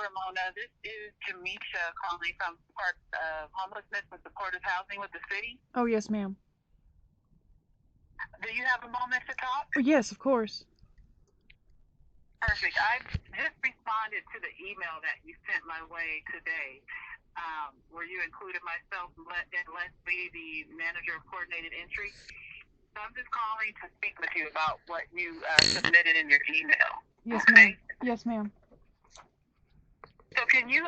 Ramona. This is Jamisha calling from Dept of Homelessness and Supportive Housing with the city. Oh, yes, ma'am. Do you have a moment to talk? Oh, yes, of course. Perfect. I just responded to the email that you sent my way today, where you included myself and Leslie, the manager of coordinated entry. So I'm just calling to speak with you about what you submitted in your email. Yes, Okay? ma'am. Yes, ma'am. So can you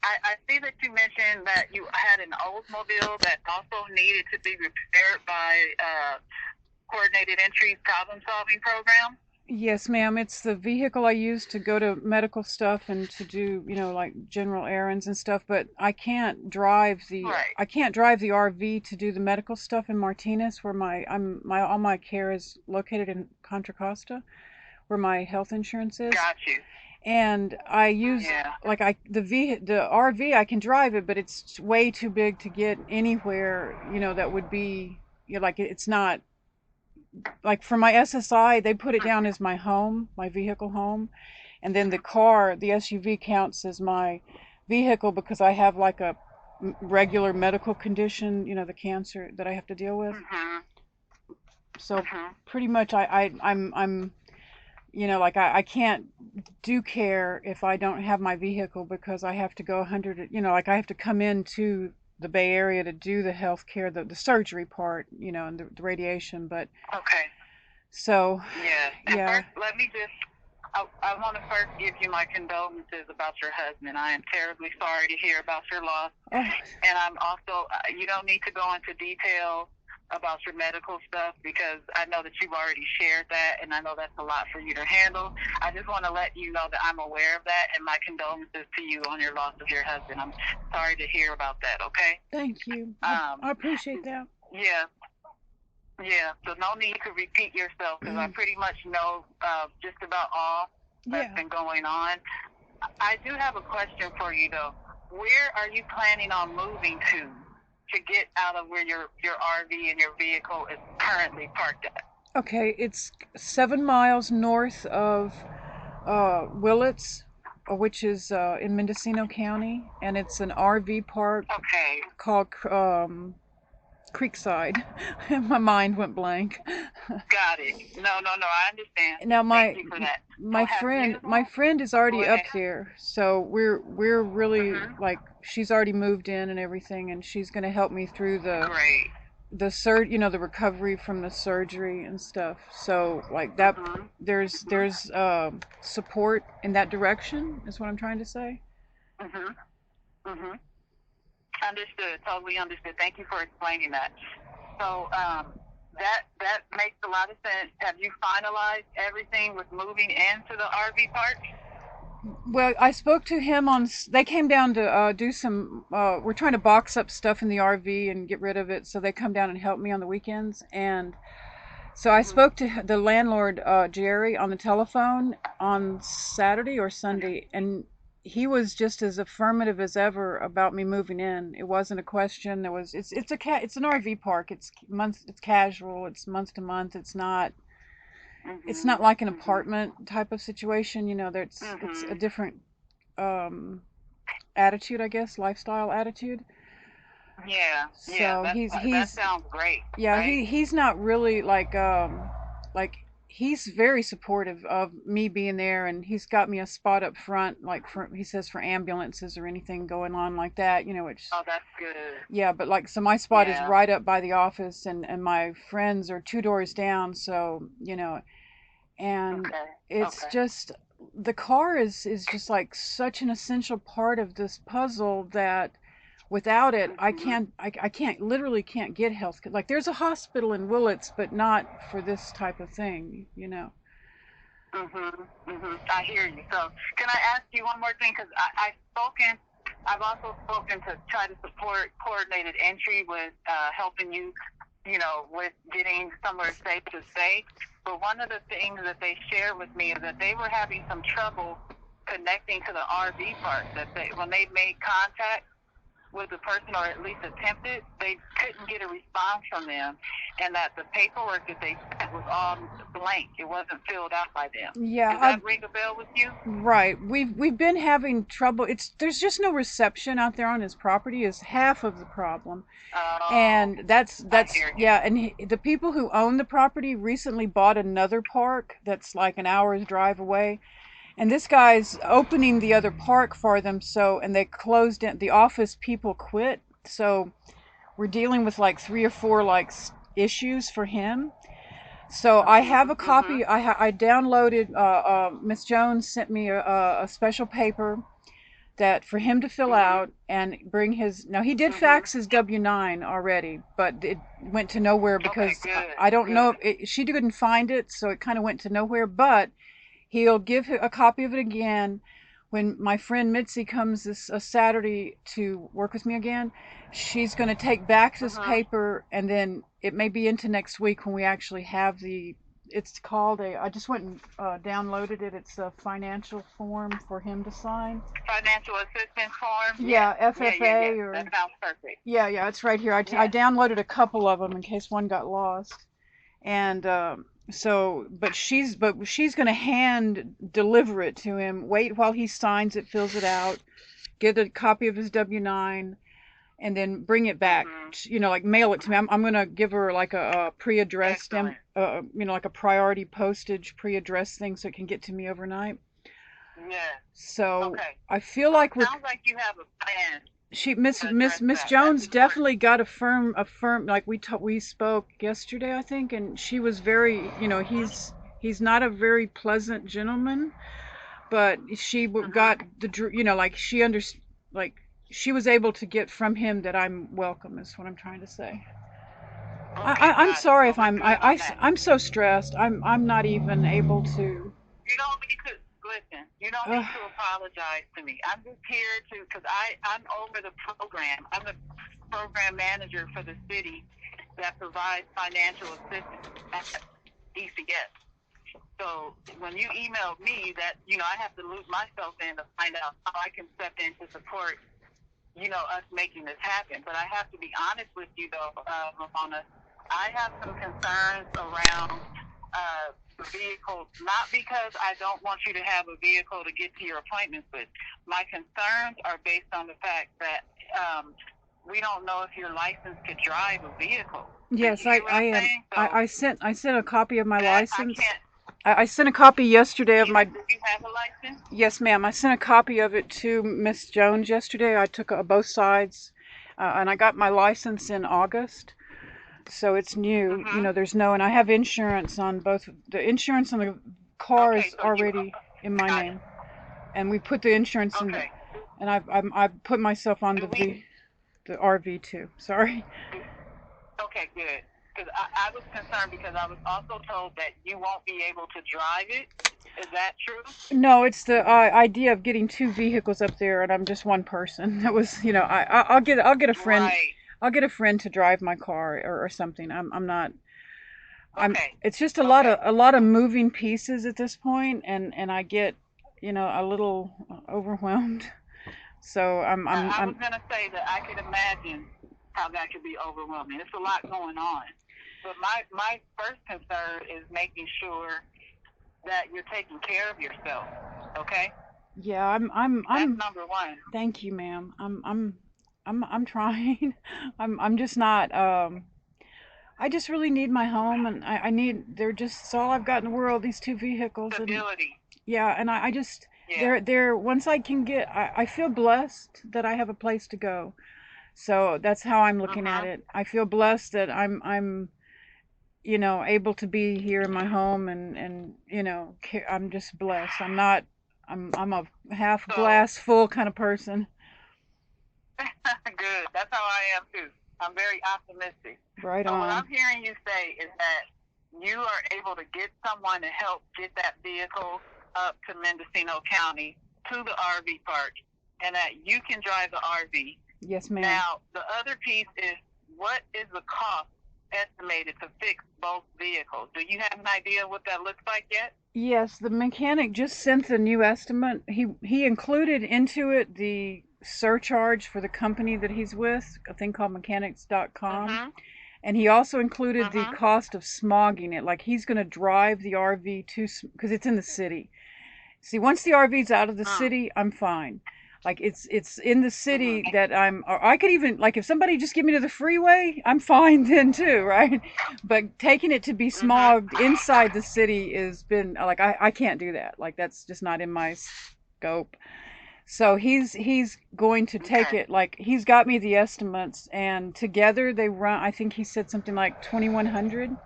I see that you mentioned that you had an Oldsmobile that also needed to be repaired by Coordinated Entry Problem Solving Program. Yes, ma'am. It's the vehicle I use to go to medical stuff and to do, like general errands and stuff, but I can't drive Right. the RV to do the medical stuff in Martinez where all my care is located in Contra Costa, where my health insurance is. Got you. And I use the RV. I can drive it, but it's way too big to get anywhere. That would be it's not like for my SSI. They put it down as my home, my vehicle home, and then the SUV counts as my vehicle because I have like a regular medical condition. The cancer that I have to deal with. Mm-hmm. So pretty much I'm I can't do care if I don't have my vehicle because I have to go 100, I have to come into the Bay Area to do the health care, the surgery part, and the radiation. But okay. So yeah. And yeah. First, let me just. I want to first give you my condolences about your husband. I am terribly sorry to hear about your loss. Oh. And I'm also. You don't need to go into detail about your medical stuff because I know that you've already shared that and I know that's a lot for you to handle. I just want to let you know that I'm aware of that and my condolences to you on your loss of your husband. I'm sorry to hear about that, okay? Thank you. I appreciate that. Yeah. Yeah, so no need to repeat yourself because I pretty much know just about all that's been going on. I do have a question for you though. Where are you planning on moving to get out of where your RV and your vehicle is currently parked at? Okay, it's 7 miles north of Willits, which is in Mendocino County, and it's an RV park called Creekside. My mind went blank. Got it. No, I understand. Now Thank you for that. my friend is already up there, so we're really she's already moved in and everything, and she's going to help me through the the recovery from the surgery and stuff. So that there's support in that direction is what I'm trying to say. Understood. Totally understood. Thank you for explaining that. So that makes a lot of sense. Have you finalized everything with moving into the RV park? Well, I spoke to him they came down to do some, we're trying to box up stuff in the RV and get rid of it, so they come down and help me on the weekends. And so I spoke to the landlord, Jerry, on the telephone on Saturday or Sunday, and he was just as affirmative as ever about me moving in. It wasn't a question. It's an RV park. It's casual. It's month to month. It's not like an apartment type of situation. It's a different attitude, I guess, lifestyle attitude. Yeah. So that sounds great. Yeah, right? he's not really like he's very supportive of me being there, and he's got me a spot up front, he says for ambulances or anything going on like that, which. Oh, that's good. Yeah, but so my spot is right up by the office, and my friends are 2 doors down, so and it's just the car is just like such an essential part of this puzzle that without it I literally can't get health. Like there's a hospital in Willits, but not for this type of thing. I hear you. So can I ask you one more thing? Because I've also spoken to try to support coordinated entry with helping you, with getting somewhere safe to stay. But one of the things that they shared with me is that they were having some trouble connecting to the RV park. When they made contact, with the person, or at least attempted, they couldn't get a response from them, and that the paperwork that they sent was all blank. It wasn't filled out by them. Yeah, Does that ring a bell with you? right. We've been having trouble. There's just no reception out there on his property is half of the problem. Oh, And I hear you. yeah, and the people who own the property recently bought another park that's like an hour's drive away. And this guy's opening the other park for them, so and they closed it. The office people quit, so we're dealing with like three or four like issues for him. So I have a Mhm. copy. I downloaded. Miss Jones sent me a special paper that for him to fill Mhm. out and bring his. Now he did Mhm. fax his W-9 already, but it went to nowhere Okay, because good. I don't know. Good. She couldn't find it, so it kind of went to nowhere. But he'll give a copy of it again when my friend Mitzi comes this Saturday to work with me again. She's going to take back this Mhm. paper, and then it may be into next week when we actually have the. It's called a. I just went and downloaded it. It's a financial form for him to sign. Financial assistance form. Yes. Yeah, Yeah. Yeah. Yeah. FFA That or sounds perfect. yeah, it's right here. I Yes. downloaded a couple of them in case one got lost. And but she's gonna hand deliver it to him. Wait while he signs it, fills it out, get a copy of his W-9, and then bring it back. Mhm. Like mail it to me. I'm gonna give her like a pre-addressed, Excellent. like a priority postage pre-addressed thing so it can get to me overnight. Yes. So Okay. I feel So it like we're sounds like you have a plan she to Miss address Miss that. That's Jones important. definitely got a firm like we spoke yesterday I think, and she was very, Mhm. he's not a very pleasant gentleman, but she Mhm. got like like she was able to get from him that I'm welcome is what I'm trying to say. Okay, I'm got it. sorry Well, if we're good on that. I'm so stressed. I'm not even able to. You don't need to listen. You don't Uh, need to apologize to me. I'm just here to because I'm over the program. I'm the program manager for the city that provides financial assistance at DCS. So when you emailed me, that I have to loop myself in to find out how I can step in to support us making this happen. But I have to be honest with you, though, Ramona. I have some concerns around vehicles, not because I don't want you to have a vehicle to get to your appointments with. My concerns are based on the fact that we don't know if you're licensed to drive a vehicle. Do you yes, hear what I I'm am. saying? So I sent a copy of my that I license. can't. I sent a copy yesterday of You my. do you have a license? Yes, ma'am. I sent a copy of it to Miss Jones yesterday. I took both sides, and I got my license in August, so it's new. Mhm. There's no, and I have insurance on both. The insurance on the car Okay, is so you already in my got it. name, and we put the insurance in the, Okay. and I've put myself on Do we? the RV too. Sorry. Do, okay, good. Because I was concerned because I was also told that you won't be able to drive it. Is that true? No, it's the idea of getting two vehicles up there, and I'm just one person. That was, I'll get a friend. Right. I'll get a friend to drive my car or something. I'm not. I'm. Okay. It's just Okay. a lot of moving pieces at this point, and I get, a little overwhelmed. So I was I'm. going to say that I could imagine how that could be overwhelming. It's a lot going on. But my first concern is making sure that you're taking care of yourself. Okay? Yeah, That's I'm. number one. Thank you, ma'am. I'm trying. I'm just not. I just really need my home, and I need. They're just it's all I've got in the world. These two vehicles, and Stability. yeah, and I just Yeah. they're once I can get. I feel blessed that I have a place to go. So that's how I'm looking at Mhm. it. I feel blessed that I'm able to be here in my home, and I'm just blessed. I'm not. I'm a half So glass full kind of person. good. That's how I am too. I'm very optimistic. Right So what on. I'm hearing you say is that you are able to get someone to help get that vehicle up to Mendocino County to the RV park, and that you can drive the RV. Yes, ma'am. Now, the other piece is, what is the cost estimated to fix both vehicles? Do you have an idea what that looks like yet? Yes, the mechanic just sent the new estimate. He included into it the surcharge for the company that he's with, a thing called mechanics.com. Mhm. And he also included the Mhm. cost of smogging it. Like he's going to drive the RV to, because it's in the city. See, once the RV's out of the Mm. city, I'm fine. Like it's in the Mhm. city that I'm, or I could even, like if somebody just give me to the freeway, I'm fine then too, right? But taking it to be Mhm. smogged inside the city has been like I can't do that. Like that's just not in my scope. So he's going to take Okay. it, like he's got me the estimates, and together they run, I think he said something like 2100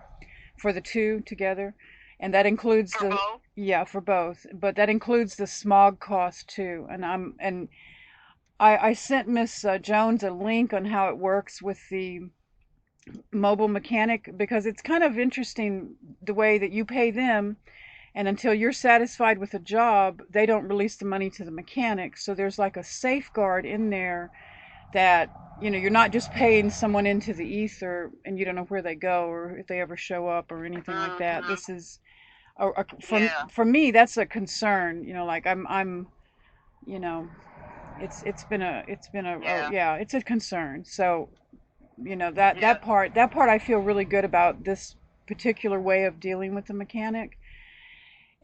for the two together, and that includes For the, both. yeah, for both, but that includes the smog cost too. And I sent Miss Jones a link on how it works with the mobile mechanic, because it's kind of interesting the way that you pay them, and until you're satisfied with a job, they don't release the money to the mechanic. So there's like a safeguard in there that, you're not just paying someone into the ether and you don't know where they go or if they ever show up or anything like that. Mhm. This is Yeah. for me, that's a concern. Like I'm you know it's been a Yeah. yeah, it's a concern. So that Yeah. that part I feel really good about this particular way of dealing with the mechanic.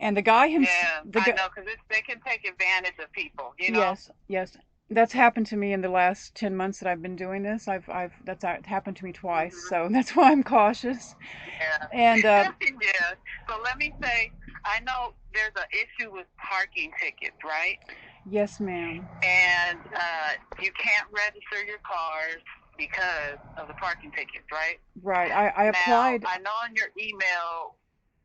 And the guy himself, Yeah. I know, because they can take advantage of people. You know. yes, yes, that's happened to me in the last 10 months that I've been doing this. I've that's happened to me twice, Mhm. so that's why I'm cautious. Yeah. And Yeah. So let me say, I know there's an issue with parking tickets, right? yes, ma'am. And you can't register your cars because of the parking tickets, right? Right. I Now, applied. I know in your email.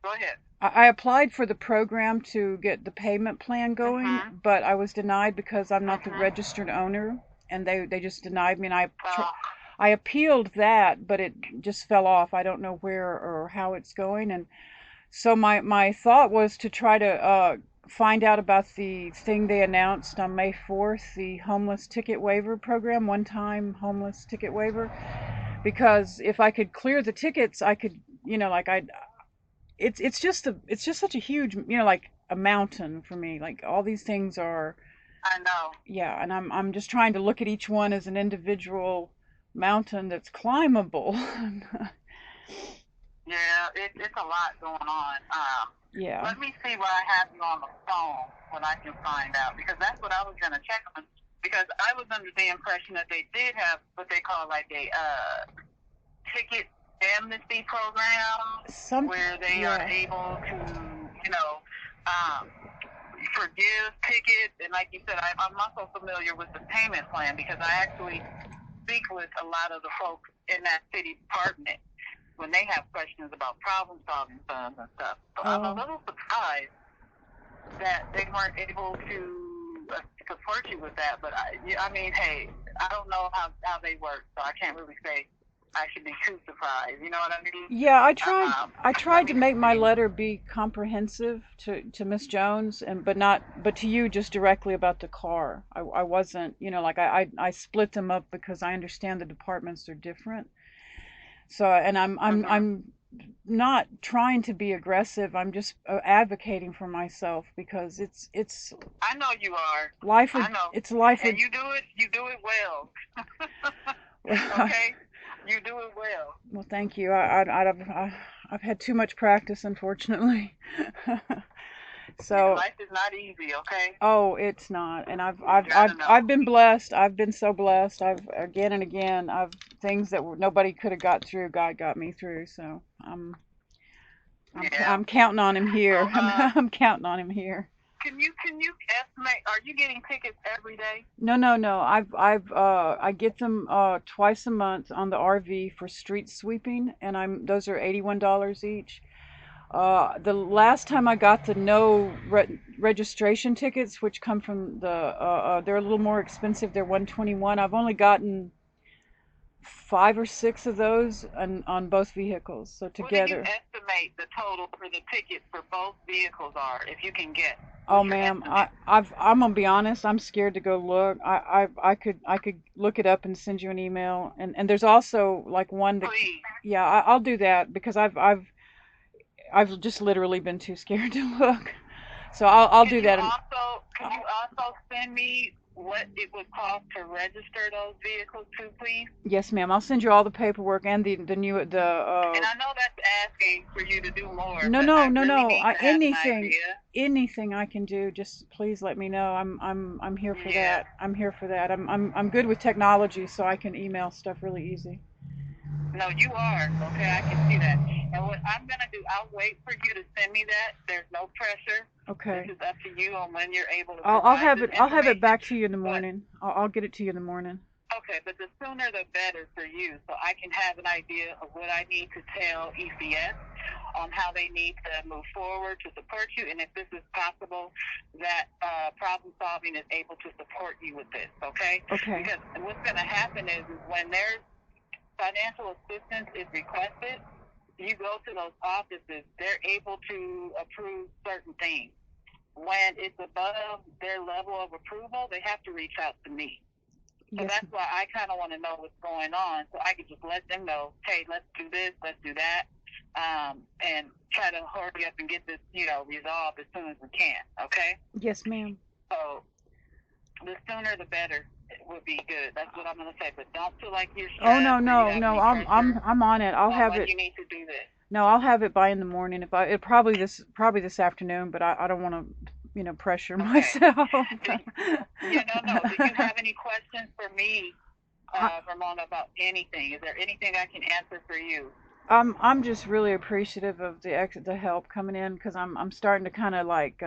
Go ahead. I applied for the program to get the payment plan going, Mhm. but I was denied because I'm not the Mhm. registered owner, and they just denied me. And Uh, I appealed that, but it just fell off. I don't know where or how it's going. And so my thought was to try to find out about the thing they announced on May 4th, the homeless ticket waiver program, one-time homeless ticket waiver. Because if I could clear the tickets, I could, like it's just such a huge, like a mountain for me. Like all these things are, I know. yeah, and I'm just trying to look at each one as an individual mountain that's climbable. Yeah, it's a lot going on. Yeah. Let me see what I have you on the phone, what I can find out, because that's what I was going to check on. Because I was under the impression that they did have what they call like a ticket amnesty program, Some, where they are yeah. able to, you know, um, forgive tickets. And like you said, I'm also familiar with the payment plan because I actually speak with a lot of the folks in that city department when they have questions about problem solving funds and stuff. So I'm a Oh. little surprised that they weren't able to support you with that. But I mean, hey, I don't know how they work, so I can't really say I should be too surprised. You know what I mean? Yeah, I Let tried to me make my see. letter be comprehensive to Miss Jones, and but to you just directly about the car. I wasn't, like I split them up because I understand the departments are different. So, and Mhm. I'm not trying to be aggressive. I'm just advocating for myself because it's I know you are. life I would know, it's life and would you do it. You do it well. Okay, you do it well. well, thank you. I've had too much practice, unfortunately. Yeah, So, life is not easy. Okay, oh, it's not. And you gotta I've know. been blessed. I've been so blessed. I've again and again. I've things that nobody could have got through. God got me through. So Yeah. I'm counting on him So, here. I'm counting on him here. can you estimate? Are you getting tickets every day? No, no, no. I get them twice a month on the RV for street sweeping, and I'm those are $81 each. The last time I got the no registration tickets, which come from they're a little more expensive. They're 121. I've only gotten 5 or 6 of those on both vehicles. So What do you together, estimate the total for the tickets for both vehicles are, if you can get? oh What's your ma'am, estimate? I'm gonna be honest. I'm scared to go look. I could look it up and send you an email. And there's also like one that, Please. yeah, I'll do that because I've just literally been too scared to look. So I'll Can do you that. And also can you also send me what it would cost to register those vehicles too, please? Yes, ma'am. I'll send you all the paperwork and the new And I know that's asking for you to do more, No, but no, I no, really no. need to have an Anything, idea. anything I can do, just please let me know. I'm here for Yeah. that. I'm here for that. I'm good with technology, so I can email stuff really easy. No, you are. Okay, I can see that. And what I'm going to do, I'll wait for you to send me that. There's no pressure. Okay. This is up to you on when you're able to I'll provide have this it. I'll have it information. back to you in the morning. I'll get it to you in the morning. Okay, but the sooner the better for you, so I can have an idea of what I need to tell ECS on how they need to move forward to support you, and if this is possible, that problem solving is able to support you with this, okay? Okay. Because what's going to happen is when there's financial assistance is requested, you go to those offices, they're able to approve certain things. When it's above their level of approval, they have to reach out to me. So Yes. that's why I kind of want to know what's going on, so I can just let them know, hey, let's do this, let's do that, and try to hurry up and get this, resolved as soon as we can. Okay? Yes, ma'am. So the sooner the better would be good. That's what I'm going to say. But don't feel like you're stressed. Oh no, no, or you have no. any pressure I'm on it. I'll have when it. you need to do this. No, I'll have it by in the morning. If I, it probably this afternoon, but I don't want to pressure Okay. myself. No. Do you have any questions for me, Ramona, about anything? Is there anything I can answer for you? I'm just really appreciative of the help coming in, because I'm starting to kind of like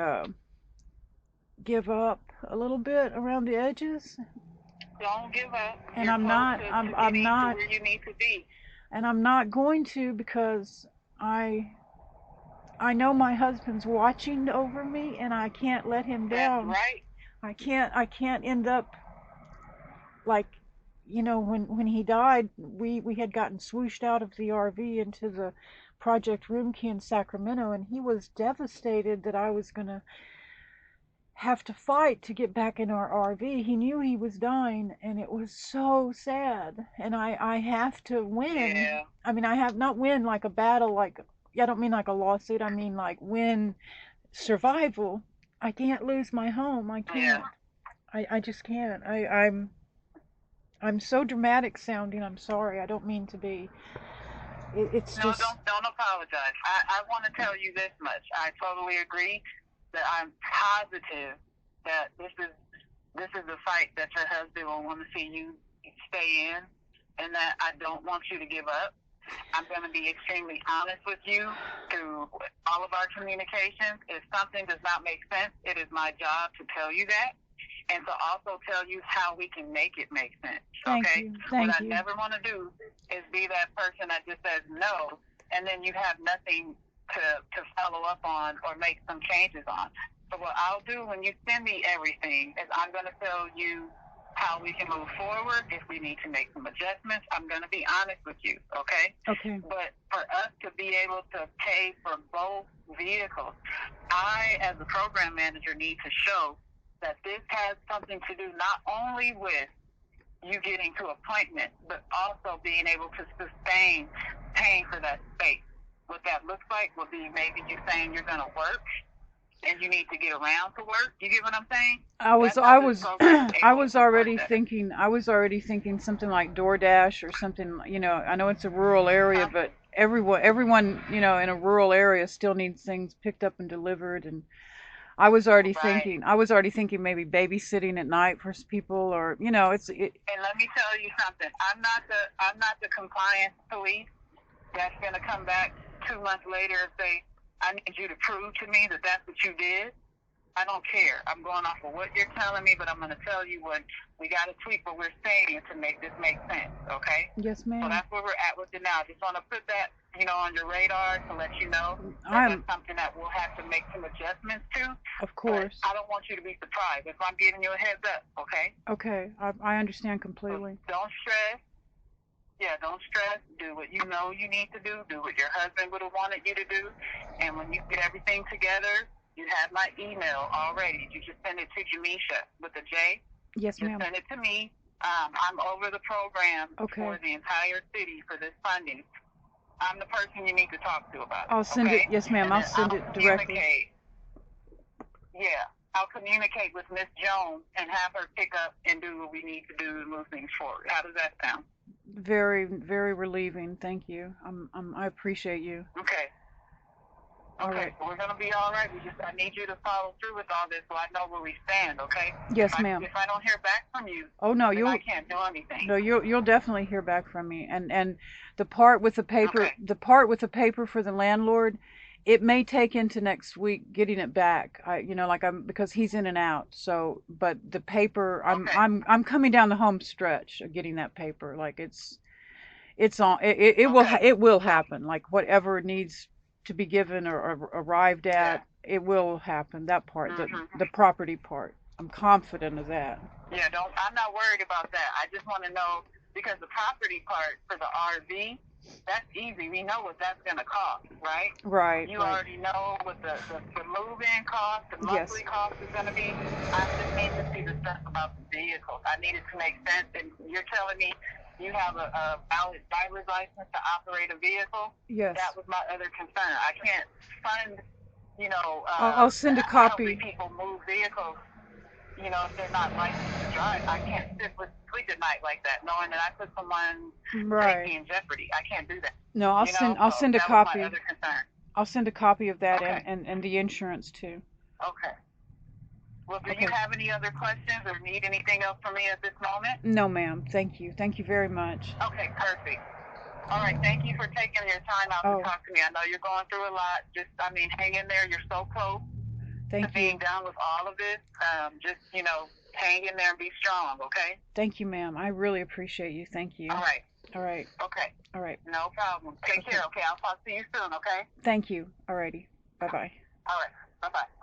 give up a little bit around the edges. Don't give up. And You're I'm close not. to I'm getting not. to where you need to be. And I'm not going to, because I know my husband's watching over me, and I can't let him down. That's right. I can't end up like, when he died, we had gotten swooshed out of the RV into the Project Room Key in Sacramento, and he was devastated that I was going to have to fight to get back in our RV. He knew he was dying, and it was so sad. And I have to win. Yeah. I mean, I have not win like a battle, like, I don't mean like a lawsuit. I mean like win survival. I can't lose my home. I can't. Yeah. I just can't. I'm so dramatic sounding. I'm sorry. I don't mean to be. It's No, just. don't apologize. I want to tell you this much. I totally agree that I'm positive that this is the fight that your husband will want to see you stay in, and that I don't want you to give up. I'm going to be extremely honest with you through all of our communications. If something does not make sense, it is my job to tell you that, and to also tell you how we can make it make sense. Okay? Thank what you. I never want to do is be that person that just says no, and then you have nothing to follow up on or make some changes on. So what I'll do when you send me everything is I'm going to tell you how we can move forward. If we need to make some adjustments, I'm going to be honest with you, okay? Okay. But for us to be able to pay for both vehicles, I, as a program manager, need to show that this has something to do not only with you getting to appointments, but also being able to sustain paying for that space. What that looks like would be maybe you saying you're going to work and you need to get around to work. You get what I'm saying? I was already thinking something like DoorDash or something. I know it's a rural area, but everyone in a rural area still needs things picked up and delivered. And I was already thinking maybe babysitting at night for people, or And let me tell you something. I'm not the compliance police that's going to come back 2 months later and say, I need you to prove to me that that's what you did. I don't care. I'm going off of what you're telling me, but I'm going to tell you what we got to tweak what we're saying to make this make sense, okay? Yes, ma'am. So that's where we're at with it now. Just want to put that, on your radar to let you know that that's something that we'll have to make some adjustments to. Of course. But I don't want you to be surprised. If I'm giving you a heads up, okay? Okay. I understand completely. So don't stress. Yeah, don't stress. Do what you know you need to do. Do what your husband would have wanted you to do. And when you get everything together, you have my email already. You just send it to Jamisha with a J. Yes, ma'am. Just send it to me. I'm over the program for the entire city for this funding. I'm the person you need to talk to about it. I'll send it. Yes, ma'am. I'll send it directly. Yeah, I'll communicate with Miss Jones and have her pick up and do what we need to do to move things forward. How does that sound? Very, very relieving. Thank you. I appreciate you. Okay. All Okay, right. so we're gonna be all right. I need you to follow through with all this so I know where we stand. Okay. Yes, ma'am. If I don't hear back from you, oh no, then I can't do anything. No, you'll definitely hear back from me. And the part with the paper, Okay. the part with the paper for the landlord, it may take into next week getting it back. Because he's in and out. So, but the paper, Okay. I'm coming down the home stretch of getting that paper. Like it's on. It will happen. Like whatever needs to be given or arrived at, it will happen. That part, the property part. I'm confident of that. Yeah, I'm not worried about that. I just want to know, because the property part for the RV, that's easy. We know what that's going to cost, right? Right. You already know what the move-in cost, the monthly cost is going to be. I just need to see the stuff about the vehicles. I need it to make sense. And you're telling me you have a valid driver's license to operate a vehicle? Yes. That was my other concern. I can't fund, I'll send a copy. helping people move vehicles. If they're not licensed to drive, I can't sleep at night like that, knowing that I put someone's safety in jeopardy. I can't do that. No, I'll send a copy. That was my other concern. I'll send a copy of that and the insurance too. Okay. Well, do you have any other questions or need anything else from me at this moment? No, ma'am. Thank you. Thank you very much. Okay, perfect. All right, thank you for taking your time out to talk to me. I know you're going through a lot. Hang in there. You're so close. Thank to being done with all of this. Hang in there and be strong, okay? Thank you, ma'am. I really appreciate you. Thank you. All right. All right. Okay. All right. No problem. Take care, okay? I'll talk to you soon, okay? Thank you. All righty. Bye-bye. All right. Bye-bye.